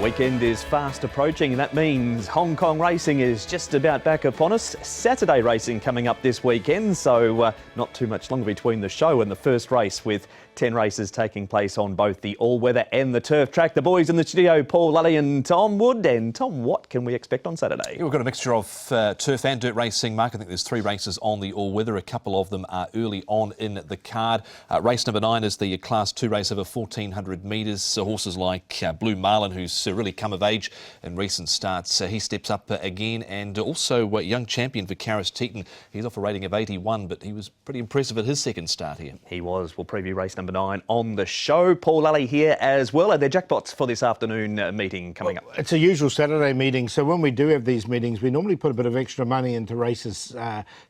weekend is fast approaching, and that means Hong Kong racing is just about back upon us. Saturday racing coming up this weekend, so not too much longer between the show and the first race, with 10 races taking place on both the all-weather and the turf track. The boys in the studio, Paul Lally and Tom Wood. And Tom, what can we expect on Saturday? We've got a mixture of turf and dirt racing, Mark. I think there's 3 races on the all-weather. A couple of them are early on in the card. Race number 9 is the Class 2 race over 1,400 metres. Horses like Blue Marlin, who's really come of age in recent starts. He steps up again, and also young champion for Sha Tin. He's off a rating of 81, but he was pretty impressive at his second start here. He was. We'll preview race number 9 on the show. Paul Lally here as well. Are there jackpots for this afternoon meeting coming up? It's a usual Saturday meeting, so when we do have these meetings, we normally put a bit of extra money into races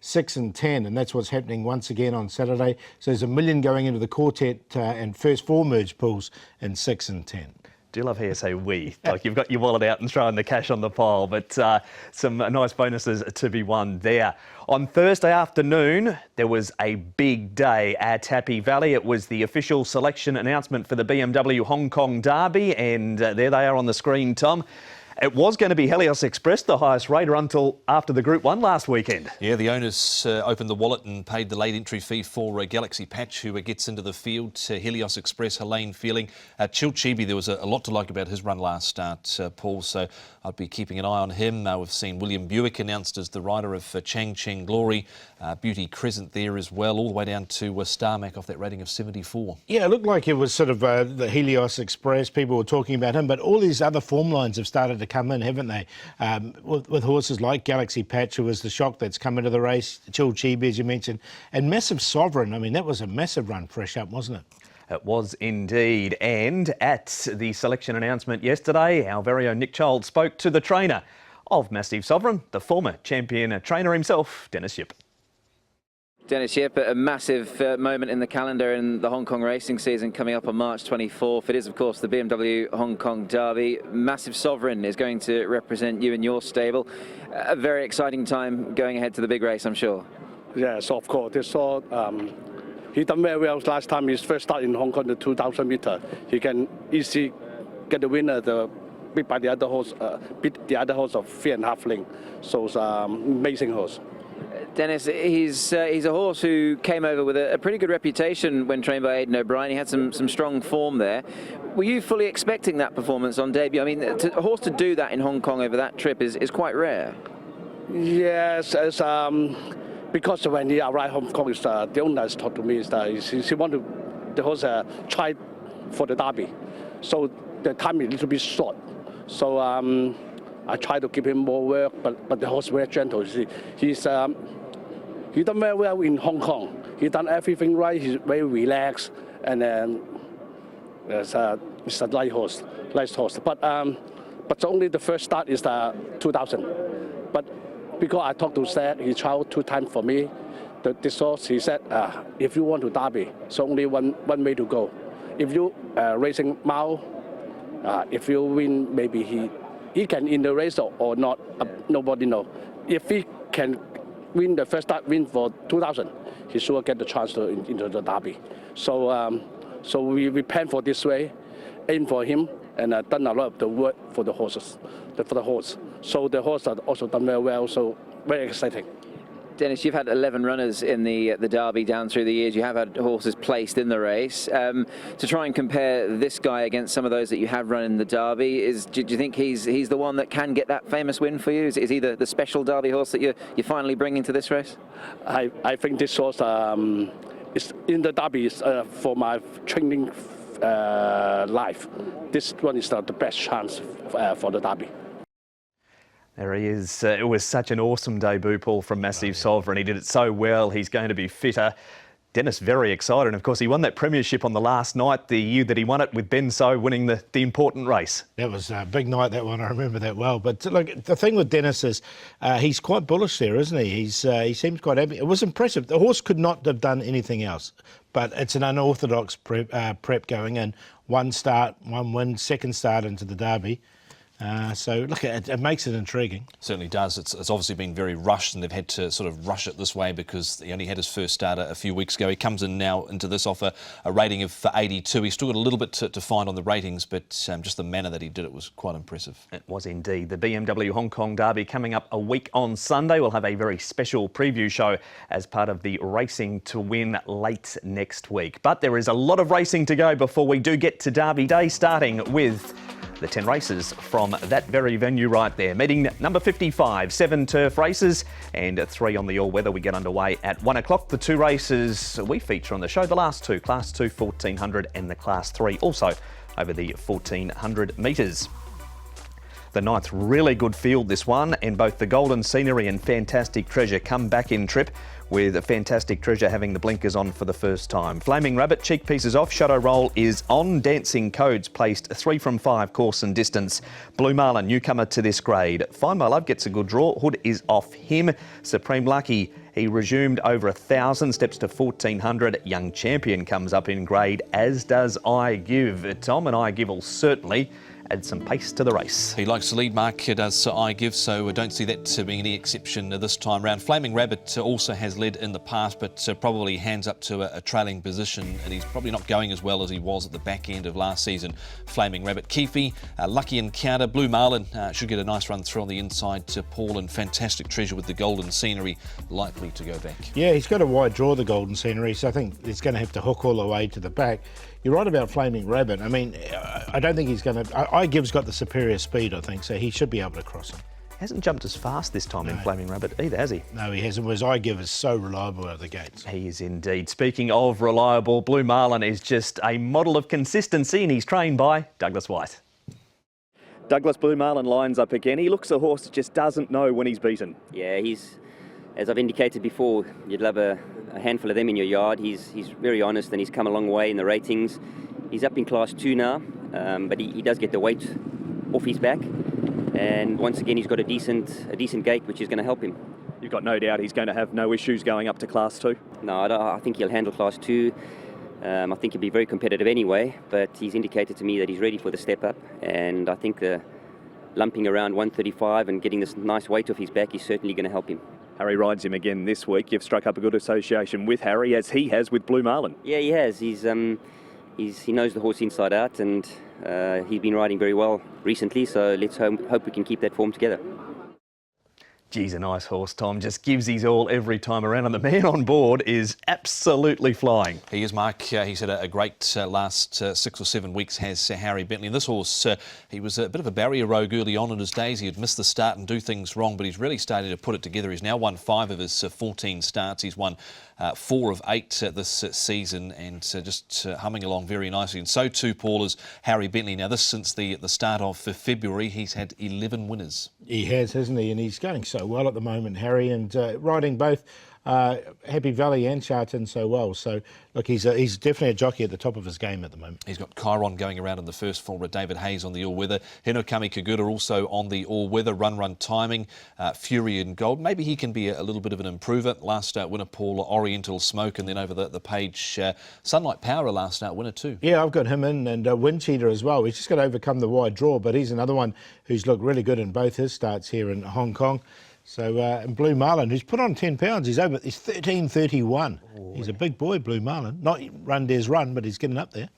6 and 10, and that's what's happening once again on Saturday. So there's $1 million going into the quartet and first 4 merge pools in 6 and 10. Do love how you say we, like you've got your wallet out and throwing the cash on the pile, but some nice bonuses to be won there. On Thursday afternoon, there was a big day at Happy Valley. It was the official selection announcement for the BMW Hong Kong Derby, and there they are on the screen, Tom. It was going to be Helios Express, the highest rater, until after the Group 1 last weekend. Yeah, the owners opened the wallet and paid the late entry fee for Galaxy Patch, who gets into the field. Helios Express, Helene Feeling. Chilchibi, there was a lot to like about his run last start, Paul, so I'd be keeping an eye on him. We've seen William Buick announced as the rider of Chang Cheng Glory. Beauty Crescent there as well, all the way down to Starmac off that rating of 74. Yeah, it looked like it was sort of the Helios Express. People were talking about him, but all these other form lines have started to come in, haven't they? With horses like Galaxy Patch, who was the shock that's come into the race, Chilchibi, as you mentioned, and Massive Sovereign. I mean, that was a massive run fresh up, wasn't it? It was indeed. And at the selection announcement yesterday, our very own Nick Child spoke to the trainer of Massive Sovereign, the former champion trainer himself, Dennis Yip. Dennis Yip, a massive moment in the calendar in the Hong Kong racing season coming up on March 24th. It is, of course, the BMW Hong Kong Derby. Massive Sovereign is going to represent you and your stable. A very exciting time going ahead to the big race, I'm sure. Yes, of course. He done very well last time. His first start in Hong Kong, the 2,000 meter. He can easily get the winner, beat by the other horse, beat the other horse of 3.5 length. So it's an amazing horse. Dennis, he's a horse who came over with a pretty good reputation when trained by Aidan O'Brien. He had some strong form there. Were you fully expecting that performance on debut? I mean, a horse to do that in Hong Kong over that trip is quite rare. Yes, because when he arrived Hong Kong, the owners talked to me that he wanted the horse try for the Derby. So the time is a little bit short. So I try to give him more work, but the horse is very gentle. He done very well in Hong Kong. He done everything right. He's very relaxed, and then it's a light horse. But only the first start is the 2,000. But because I talked to Seth, he tried 2 times for me. This horse, he said, if you want to Derby, it's only one way to go. If you racing Mao, if you win, maybe he can in the race or not. Nobody know. If he can win the first start, win for 2,000, he sure get the chance into the Derby. So we plan for this way, aim for him, and done a lot of the work for the horses, for the horse. So the horse has also done very well. So very exciting. Dennis, you've had 11 runners in the Derby down through the years. You have had horses placed in the race. To try and compare this guy against some of those that you have run in the Derby, do you think he's the one that can get that famous win for you? Is he the special Derby horse that you're finally bringing to this race? I think this horse is in the Derby for my training life. This one is the best chance for the Derby. There he is. It was such an awesome debut, Paul, from Massive Sovereign. He did it so well. He's going to be fitter. Dennis very excited. And of course, he won that premiership on the last night, the year that he won it, with Ben So winning the important race. That was a big night, that one. I remember that well. But look, the thing with Dennis is he's quite bullish there, isn't he? He seems quite happy. It was impressive. The horse could not have done anything else. But it's an unorthodox prep going in. 1 start, 1 win, second start into the Derby. So look, it makes it intriguing. Certainly does. It's obviously been very rushed, and they've had to sort of rush it this way because he only had his first start a few weeks ago. He comes in now into this off a rating of 82. He's still got a little bit to find on the ratings, but just the manner that he did it was quite impressive. It was indeed. The BMW Hong Kong Derby coming up a week on Sunday. We'll have a very special preview show as part of the Racing to Win late next week. But there is a lot of racing to go before we do get to Derby Day, starting with the 10 races from that very venue right there. Meeting number 55, 7 turf races and 3 on the all-weather. We get underway at 1 o'clock. The 2 races we feature on the show, the last 2, Class 2 1400 and the Class 3, also over the 1400 metres. The 9th, really good field this one, and both the Golden Scenery and Fantastic Treasure come back in trip, with Fantastic Treasure having the blinkers on for the first time. Flaming Rabbit, cheek pieces off, Shadow Roll is on, Dancing Codes placed 3 from 5 course and distance. Blue Marlin, newcomer to this grade. Find My Love gets a good draw, Hood is off him. Supreme Lucky, he resumed over 1,000, steps to 1,400. Young Champion comes up in grade, as does I Give. Tom, and I Give will certainly add some pace to the race. He likes to lead, Mark, does I Give, so I don't see that being any exception this time round. Flaming Rabbit also has led in the past, but probably hands up to a trailing position, and he's probably not going as well as he was at the back end of last season. Flaming Rabbit, Keefe, Lucky Encounter, Blue Marlin should get a nice run through on the inside to Paul, and Fantastic Treasure with the Golden Scenery likely to go back. Yeah, he's got a wide draw, the Golden Scenery, so I think he's going to have to hook all the way to the back. You're right about Flaming Rabbit. I mean, I don't think he's going to... I Give's got the superior speed, I think, so he should be able to cross him. Hasn't jumped as fast this time in Flaming Rabbit either, has he? No, he hasn't, whereas I Give is so reliable out of the gates. He is indeed. Speaking of reliable, Blue Marlin is just a model of consistency, and he's trained by Douglas White. Douglas, Blue Marlin lines up again. He looks a horse that just doesn't know when he's beaten. Yeah, he's, as I've indicated before, you'd love a handful of them in your yard. He's very honest, and he's come a long way in the ratings. He's up in Class 2 now, but he does get the weight off his back. And once again, he's got a decent gait, which is going to help him. You've got no doubt he's going to have no issues going up to Class 2? No, I think he'll handle Class 2. I think he'll be very competitive anyway, but he's indicated to me that he's ready for the step up. And I think the lumping around 135 and getting this nice weight off his back is certainly going to help him. Harry rides him again this week. You've struck up a good association with Harry, as he has with Blue Marlin. Yeah, he has. He knows the horse inside out, and he's been riding very well recently, so let's hope we can keep that form together. Geez, a nice horse, Tom. Just gives his all every time around, and the man on board is absolutely flying. He is, Mark. He's had a great last 6 or 7 weeks, has Harry Bentley. And this horse, he was a bit of a barrier rogue early on in his days. He had missed the start and do things wrong, but he's really started to put it together. He's now won 5 of his 14 starts. He's won 4 of 8 this season, and just humming along very nicely. And so too, Paul, is Harry Bentley. Now, this since the start of February, he's had 11 winners. He has, hasn't he? And he's going so well at the moment, Harry, and riding both Happy Valley and Sha Tin so well. So, look, he's definitely a jockey at the top of his game at the moment. He's got Chiron going around in the first for David Hayes on the all-weather. Hinokami Kagura also on the all-weather. Run timing. Fury in gold. Maybe he can be a little bit of an improver. Last start winner, Paul, Oriental Smoke, and then over the page, Sunlight Power, last start winner too. Yeah, I've got him in, and Wind Cheater as well. He's just got to overcome the wide draw, but he's another one who's looked really good in both his starts here in Hong Kong. So, and Blue Marlin, who's put on 10 pounds, he's 13.31. Oh, he's a big boy, Blue Marlin. Not run dares run, but he's getting up there.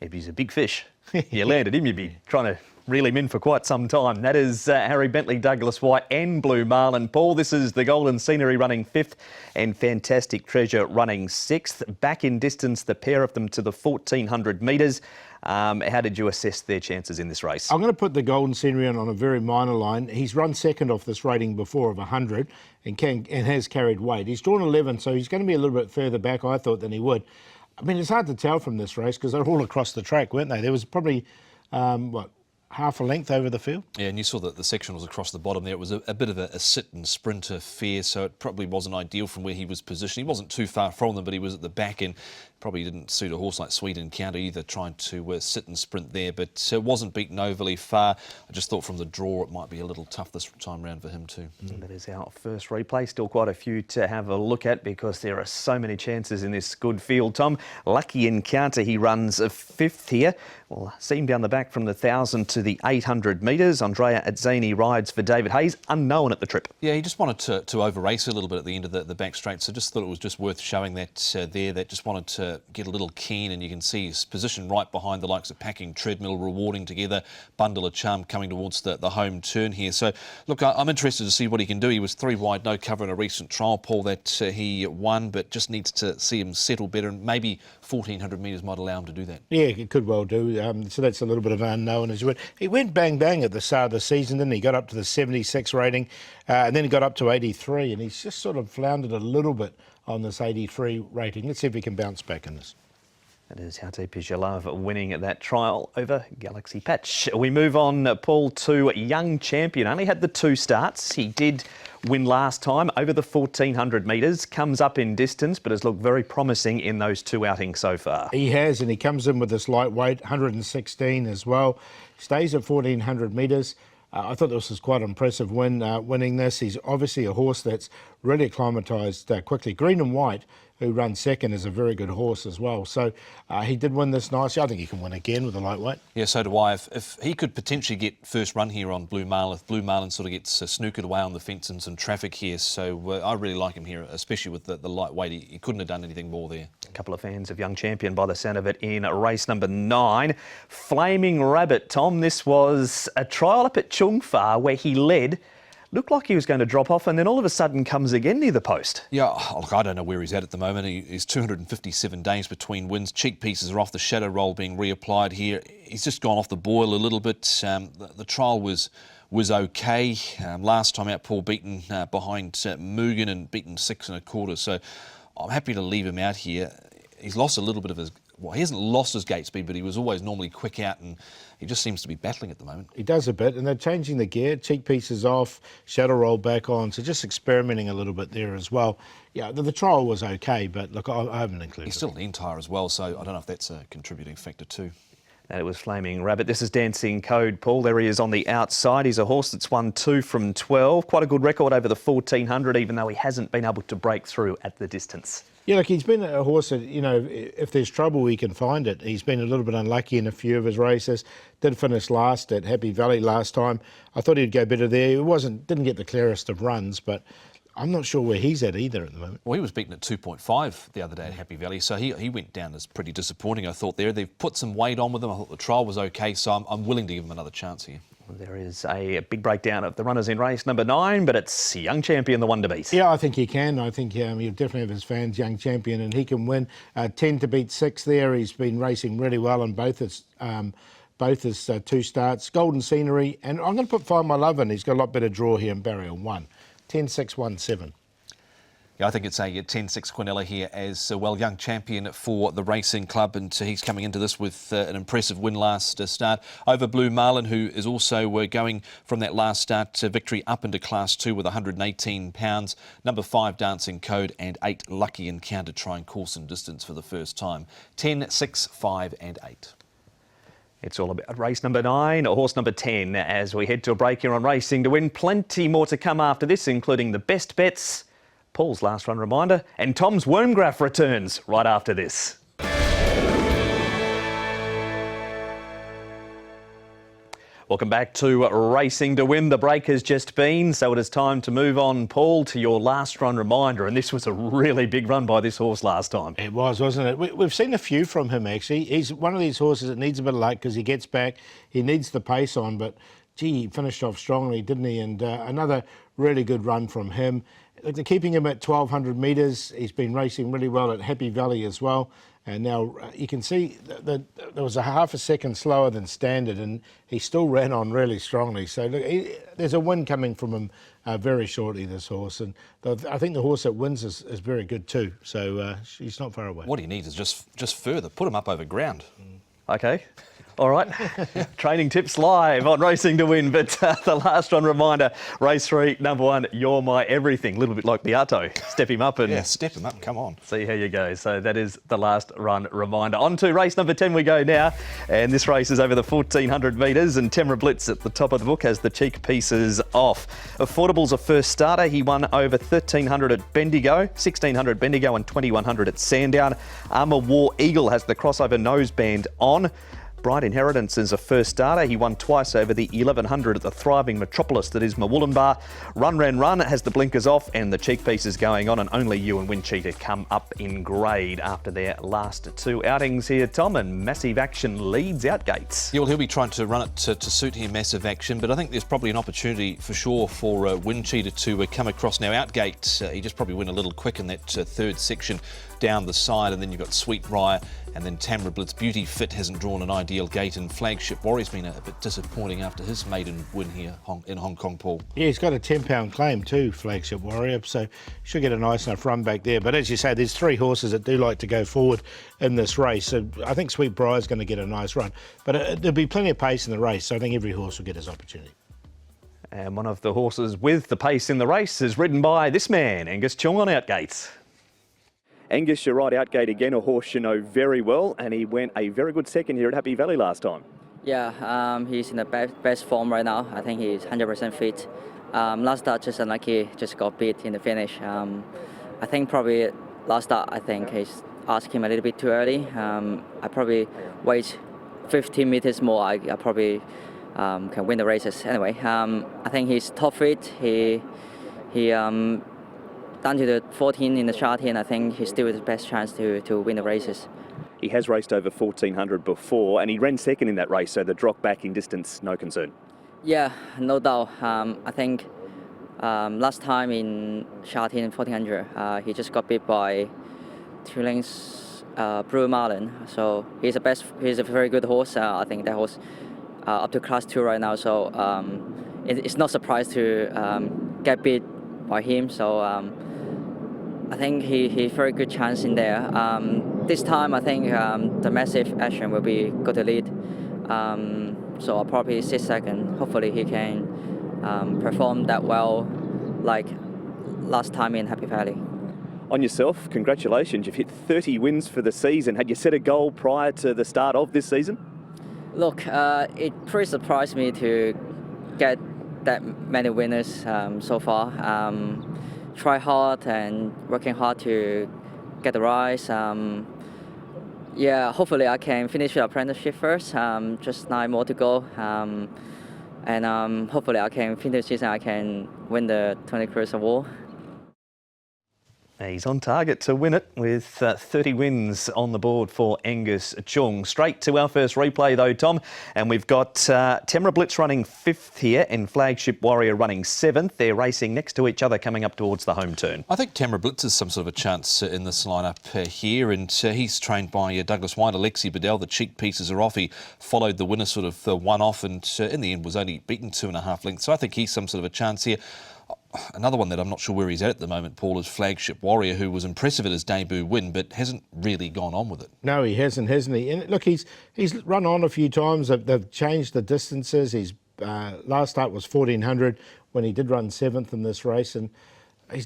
If he's a big fish, you landed him, you'd be trying to reel him in for quite some time. That is Harry Bentley, Douglas White and Blue Marlin. Paul, this is the Golden Scenery running 5th and Fantastic Treasure running 6th. Back in distance, the pair of them to the 1,400 metres. How did you assess their chances in this race? I'm going to put the Golden Scenery on a very minor line. He's run second off this rating before of 100 and has carried weight. He's drawn 11, so he's going to be a little bit further back, I thought, than he would. I mean, it's hard to tell from this race because they're all across the track, weren't they? There was probably, half a length over the field. Yeah, and you saw that the section was across the bottom there. It was a bit of a sit and sprinter affair, so it probably wasn't ideal from where he was positioned. He wasn't too far from them, but he was at the back end. probably didn't suit a horse like Sweet Encounter either, trying to sit and sprint there, but wasn't beaten overly far. I just thought from the draw it might be a little tough this time round for him too. That is our first replay. Still quite a few to have a look at because there are so many chances in this good field. Tom, Lucky Encounter, he runs a 5th here. We'll see him down the back from the 1,000 to the 800 metres. Andrea Azzini rides for David Hayes, unknown at the trip. Yeah, he just wanted to over-race a little bit at the end of the back straight, so just thought it was just worth showing that there, that just wanted to get a little keen, and you can see his position right behind the likes of Packing, Treadmill, Rewarding Together, Bundle of Charm coming towards the home turn here. So, look, I'm interested to see what he can do. He was 3 wide, no cover in a recent trial, Paul, that he won, but just needs to see him settle better, and maybe 1,400 metres might allow him to do that. Yeah, it could well do. So that's a little bit of an unknown as well. He went bang bang at the start of the season, didn't he? Got up to the 76 rating, and then he got up to 83, and he's just sort of floundered a little bit on this 83 rating. Let's see if he can bounce back in this. That is How Deep Is Your Love winning that trial over Galaxy Patch. We move on, Paul, to Young Champion. Only had the 2 starts. He did win last time over the 1,400 metres. Comes up in distance, but has looked very promising in those 2 outings so far. He has, and he comes in with this lightweight, 116 as well. Stays at 1,400 metres. I thought this was quite an impressive win, winning this. He's obviously a horse that's really acclimatised quickly. Green and White, who runs second, is a very good horse as well. So he did win this nicely. I think he can win again with the lightweight. Yeah, so do I. If he could potentially get first run here on Blue Marlin, if Blue Marlin sort of gets snookered away on the fence and some traffic here, so I really like him here, especially with the lightweight. He couldn't have done anything more there. A couple of fans of Young Champion by the sound of it in race number 9. Flaming Rabbit, Tom, this was a trial up at Chung Fa where he led. Looked like he was going to drop off and then all of a sudden comes again near the post. Yeah, look, I don't know where he's at the moment. He's 257 days between wins. Cheek pieces are off, the shadow roll being reapplied here. He's just gone off the boil a little bit. The trial was okay. Last time out, Paul beaten behind Mugen and beaten 6 1/4. So I'm happy to leave him out here. He's lost a little bit of his... Well, he hasn't lost his gate speed, but he was always normally quick out, and he just seems to be battling at the moment. He does a bit, and they're changing the gear, cheek pieces off, shadow roll back on, so just experimenting a little bit there as well. Yeah, the trial was okay, but look, I haven't included He's still an entire as well, so I don't know if that's a contributing factor too. And it was Flaming Rabbit. This is Dancing Code, Paul. There he is on the outside. He's a horse that's won 2 from 12. Quite a good record over the 1,400, even though he hasn't been able to break through at the distance. Yeah, look, he's been a horse that, you know, if there's trouble, he can find it. He's been a little bit unlucky in a few of his races. Did finish last at Happy Valley last time. I thought he'd go better there. He didn't get the clearest of runs, but I'm not sure where he's at either at the moment. Well, he was beaten at 2.5 the other day at Happy Valley, so he went down as pretty disappointing, I thought, there. They've put some weight on with him. I thought the trial was okay, so I'm willing to give him another chance here. There is a big breakdown of the runners in race number 9, but it's Young Champion, the one to beat. Yeah, I think he can. I think he'll definitely have his fans, Young Champion, and he can win. 10 to beat 6 there. He's been racing really well on both his 2 starts. Golden Scenery, and I'm going to put Find My Love in. He's got a lot better draw here in barrier 1. 10-6-1-7. Yeah, I think it's a 10-6 Quinella here as well. Young Champion for the racing club, and he's coming into this with an impressive win last start over Blue Marlin, who is also going from that last start victory up into Class 2 with 118 pounds. Number 5 Dancing Code and 8 Lucky Encounter trying course and distance for the first time. 10, 6, 5 and 8. It's all about race number 9, horse number 10, as we head to a break here on Racing to Win. Plenty more to come after this, including the best bets, Paul's last run reminder, and Tom's Wormgraph returns right after this. Welcome back to Racing to Win. The break has just been, so it is time to move on, Paul, to your last run reminder. And this was a really big run by this horse last time. It was, wasn't it? We've seen a few from him, actually. He's one of these horses that needs a bit of luck because he gets back. He needs the pace on, but, gee, he finished off strongly, didn't he? And another really good run from him. They're keeping him at 1,200 metres. He's been racing really well at Happy Valley as well. And now you can see that there was a half a second slower than standard, and he still ran on really strongly. So look, there's a win coming from him very shortly, this horse. And I think the horse that wins is very good too. So he's not far away. What he needs is just further. Put him up over ground. Okay. All right, training tips live on Racing to Win, but the last run reminder, race 3, number 1, You're My Everything. A little bit like Beato. Step him up and... Yeah, step him up, come on. See how you go. So that is the last run reminder. On to race number 10 we go now, and this race is over the 1400 metres, and Temra Blitz at the top of the book has the cheek pieces off. Affordable's a first starter. He won over 1300 at Bendigo, 1600 Bendigo and 2100 at Sandown. Armour War Eagle has the crossover noseband on. Bright Inheritance is a first starter. He won twice over the 1100 at the thriving metropolis that is Mawulunbar. Run Ran Run has the blinkers off and the cheek pieces going on, and Only You and Windcheater come up in grade after their last 2 outings here, Tom, and Massive Action leads out gates. Yeah, well, he'll be trying to run it to suit him, Massive Action, but I think there's probably an opportunity for sure for Windcheater to come across now. Outgate, he just probably went a little quick in that third section down the side, and then you've got Sweetbriar and then Tamra Blitz. Beauty Fit hasn't drawn an ideal gate, and Flagship Warrior's been a bit disappointing after his maiden win here in Hong Kong, Paul. Yeah, he's got a £10 claim too, Flagship Warrior, so should get a nice enough run back there. But as you say, there's 3 horses that do like to go forward in this race, so I think Sweetbriar's going to get a nice run. But there'll be plenty of pace in the race, so I think every horse will get his opportunity. And one of the horses with the pace in the race is ridden by this man, Angus Chung on Outgates. Angus, you're right, Outgate again, a horse you know very well, and he went a very good second here at Happy Valley last time. Yeah, he's in the best form right now. I think he's 100% fit. Last start just unlucky, just got beat in the finish. I think probably last start, I think he's asked him a little bit too early. I probably wait 15 meters more. I probably can win the races. Anyway, I think he's top fit. He down to the 14 in the Sha Tin, I think he's still the best chance to win the races. He has raced over 1400 before, and he ran second in that race, so the drop back in distance, no concern. Yeah, no doubt. I think last time in Sha Tin 1400, he just got beat by 2 lengths Brewer Marlin. So he's a very good horse. I think that horse up to class 2 right now. So it's not surprised to get beat by him. So I think he very good chance in there. This time I think the Massive Action will be good to lead. So I'll probably sit second. Hopefully he can perform that well like last time in Happy Valley. On yourself, congratulations. You've hit 30 wins for the season. Had you set a goal prior to the start of this season? Look, it pretty surprised me to get that many winners so far. Try hard and working hard to get the rise. Yeah, hopefully I can finish the apprenticeship first. Just 9 more to go. And hopefully I can finish the season. I can win the 20 Cruise Award. He's on target to win it with 30 wins on the board for Angus Chung. Straight to our first replay though, Tom, and we've got Temra Blitz running 5th here and Flagship Warrior running 7th. They're racing next to each other coming up towards the home turn. I think Temra Blitz is some sort of a chance in this lineup here, and he's trained by Douglas White. Alexi Bedell, the cheek pieces are off. He followed the winner sort of one off, and in the end was only beaten 2.5 lengths. So I think he's some sort of a chance here. Another one that I'm not sure where he's at the moment, Paul, is Flagship Warrior, who was impressive at his debut win, but hasn't really gone on with it. No, he hasn't he? And look, he's run on a few times. They've changed the distances. His last start was 1400 when he did run 7th in this race, and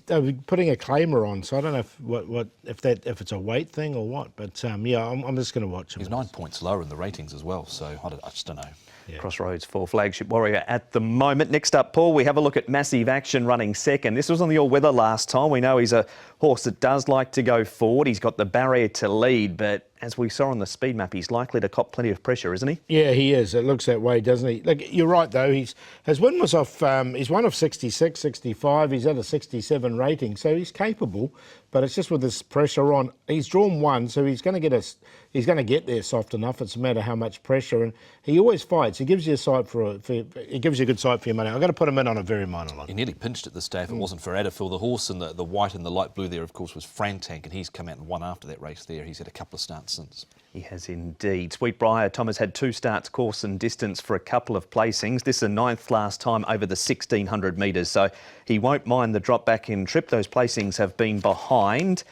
they're putting a claimer on. So I don't know if it's a weight thing or what. But yeah, I'm just going to watch him. He's 9 points lower in the ratings as well, so I just don't know. Yeah. Crossroads for Flagship Warrior at the moment. Next up, Paul, we have a look at Massive Action running 2nd. This was on the all-weather last time. We know he's a horse that does like to go forward. He's got the barrier to lead, but as we saw on the speed map, he's likely to cop plenty of pressure, isn't he? Yeah, he is. It looks that way, doesn't he? Look, you're right, though. His win was off, he's one of 66, 65. He's at a 67 rating, so he's capable, but it's just with this pressure on. He's drawn 1, so he's going to get there soft enough. It's a matter how much pressure, and he always fights. He gives you a sight he gives you a good sight for your money. I've got to put him in on a very minor line. He nearly pinched at this day if it wasn't for Adderfield. The horse in the white and the light blue there, of course, was Frantank, and he's come out and won after that race there. He's had a couple of starts since. He has indeed. Sweetbriar, Tom has had 2 starts, course and distance for a couple of placings. This is a 9th last time over the 1600 metres, so he won't mind the drop back in trip. Those placings have been behind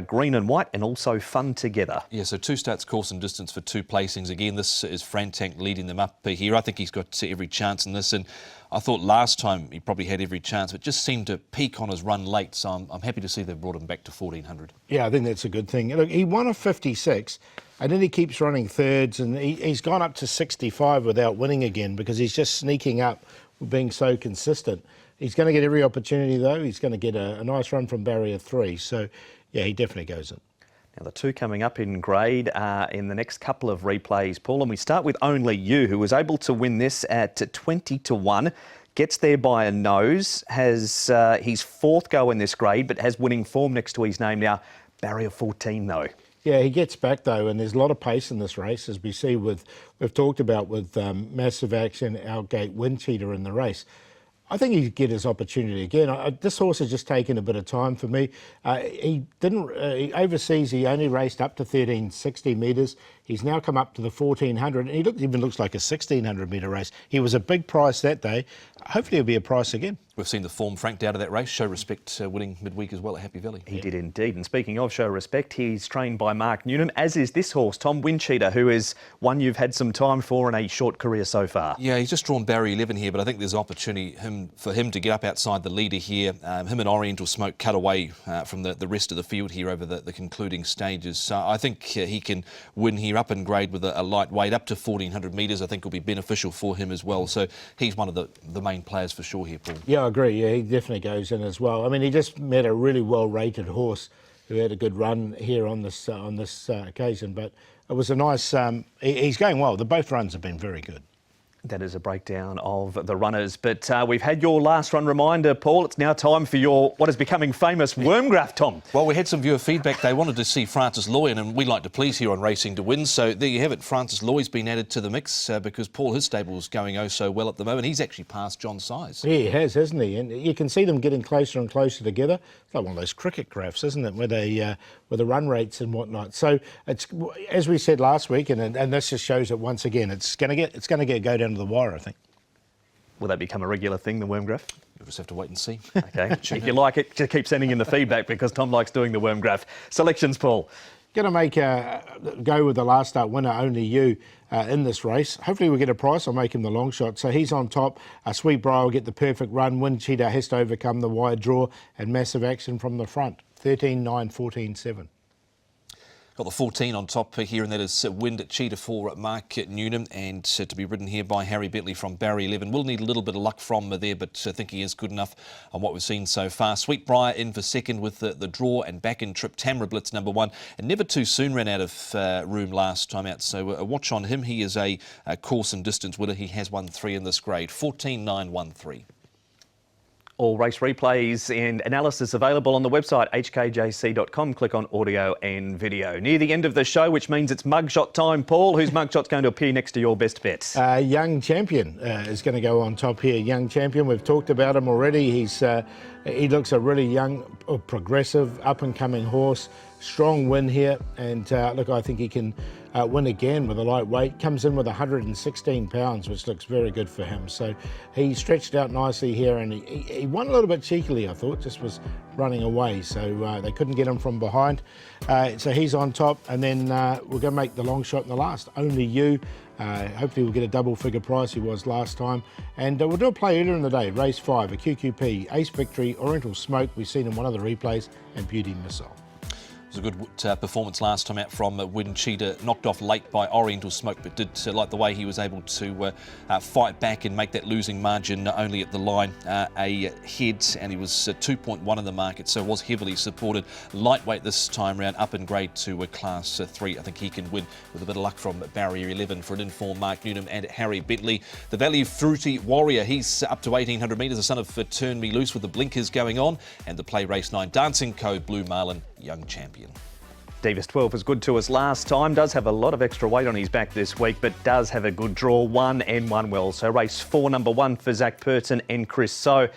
green and white and also fun together. Yeah, so 2 starts, course and distance for 2 placings. Again, this is Frantank leading them up here. I think he's got every chance in this, and I thought last time he probably had every chance, but just seemed to peak on his run late, so I'm happy to see they've brought him back to 1400. Yeah, I think that's a good thing. Look, he won a 56, and then he keeps running thirds, and he's gone up to 65 without winning again because he's just sneaking up, being so consistent. He's going to get every opportunity, though. He's going to get a nice run from barrier 3, so yeah, he definitely goes in. Now, the 2 coming up in grade are in the next couple of replays, Paul, and we start with Only You, who was able to win this at 20-1. Gets there by a nose, has his 4th go in this grade, but has winning form next to his name now. Barrier 14, though. Yeah, he gets back, though, and there's a lot of pace in this race, as we see we've talked about with Massive Action, Outgate, Wind Cheater in the race. I think he'd get his opportunity again. This horse has just taken a bit of time for me. He overseas, he only raced up to 1360 metres. He's now come up to the 1400, and he even looks like a 1600 metre race. He was a big price that day. Hopefully he'll be a price again. We've seen the form franked out of that race. Show Respect winning midweek as well at Happy Valley. He did indeed. And speaking of Show Respect, he's trained by Mark Newnham, as is this horse, Tom Windcheater, who is one you've had some time for in a short career so far. Yeah, he's just drawn barrier 11 here, but I think there's opportunity for him to get up outside the leader here. Him and Oriental Smoke cut away from the rest of the field here over the concluding stages. So I think he can win here up in grade with a lightweight up to 1400 metres. I think will be beneficial for him as well. So he's one of the main players for sure here, Paul. Yeah, I agree. Yeah, he definitely goes in as well. I mean, he just met a really well-rated horse who had a good run here on this occasion. But it was a nice. He's going well. Both runs have been very good. That is a breakdown of the runners. But we've had your last run reminder, Paul. It's now time for your, what is becoming famous, Wormgraph, Tom. Well, we had some viewer feedback. They wanted to see Francis Loy, and we like to please here on Racing to Win. So there you have it. Francis Loy's been added to the mix because Paul, his stable's going oh so well at the moment. He's actually passed John Size. Yeah, he has, hasn't he? And you can see them getting closer and closer together. It's like one of those cricket graphs, isn't it, where they with the run rates and whatnot. So it's, as we said last week, and this just shows it once again. It's going to go down to the wire, I think. Will that become a regular thing, the Wormgraph? You'll just have to wait and see. Okay. If you like it, just keep sending in the feedback because Tom likes doing the Wormgraph. Selections, Paul. Going to make go with the last start winner, Only You, in this race. Hopefully we'll get a price. I'll make him the long shot. So he's on top. Sweetbriar will get the perfect run. Wind Cheater has to overcome the wide draw and Massive Action from the front. 13, 9, 14, 7. Got the 14 on top here, and that is Wind Cheater for Mark Newnham, and to be ridden here by Harry Bentley from barrier 11. Will need a little bit of luck from there, but I think he is good enough on what we've seen so far. Sweetbriar in for second with the draw and back in trip. Tamra Blitz number 1, and Never Too Soon ran out of room last time out, so a watch on him. He is a course and distance winner. He has won 3 in this grade. 14, 9, 1, 3. All race replays and analysis available on the website hkjc.com. Click on audio and video. Near the end of the show, which means it's mugshot time, Paul. Whose mugshot's going to appear next to your best bets? Young Champion is going to go on top here. Young Champion, we've talked about him already. He looks a really young, progressive, up-and-coming horse. Strong win here, and look, I think he can win again with a lightweight. Comes in with 116 pounds, which looks very good for him. So he stretched out nicely here, and he won a little bit cheekily, I thought, just was running away. So they couldn't get him from behind. So he's on top, and then we're going to make the long shot in the last. Only You. Hopefully we'll get a double figure price. He was last time. And we'll do a play earlier in the day. Race 5, a QQP, Ace Victory, Oriental Smoke. We've seen in one of the replays, and Beauty Missile. It was a good performance last time out from Wind Cheater, knocked off late by Oriental Smoke, but did like the way he was able to fight back and make that losing margin only at the line ahead, and he was 2.1 in the market, so was heavily supported. Lightweight this time round, up in grade to Class 3. I think he can win with a bit of luck from barrier 11 for an informed Mark Newnham and Harry Bentley. The Value Fruity Warrior, he's up to 1800 metres, the son of Turn Me Loose with the blinkers going on, and the play race 9, Dancing Code Blue Marlin, Young Champion. Davis 12 was good to us last time, does have a lot of extra weight on his back this week, but does have a good draw, 1 and 1 well. So race 4, number 1 for Zach Purton and Chris So.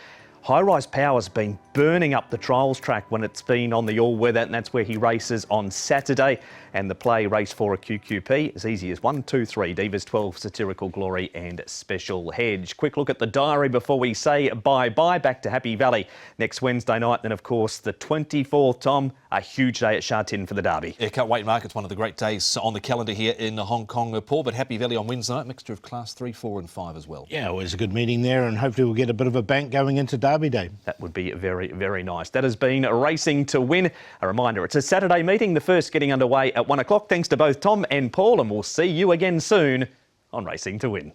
High Rise Power's been burning up the trials track when it's been on the all-weather, and that's where he races on Saturday. And the play race for a QQP as easy as 1, 2, 3, Divas 12, Satirical Glory and Special Hedge. Quick look at the diary before we say bye-bye. Back to Happy Valley next Wednesday night. Then, of course, the 24th, Tom, a huge day at Sha Tin for the Derby. Yeah, can't wait, Mark. It's one of the great days on the calendar here in Hong Kong, Paul. But Happy Valley on Wednesday night, mixture of Class 3, 4 and 5 as well. Yeah, it was a good meeting there, and hopefully we'll get a bit of a bank going into Derby Day. That would be very, very nice. That has been Racing to Win. A reminder, it's a Saturday meeting, the first getting underway at 1 o'clock. Thanks to both Tom and Paul, and we'll see you again soon on Racing to Win.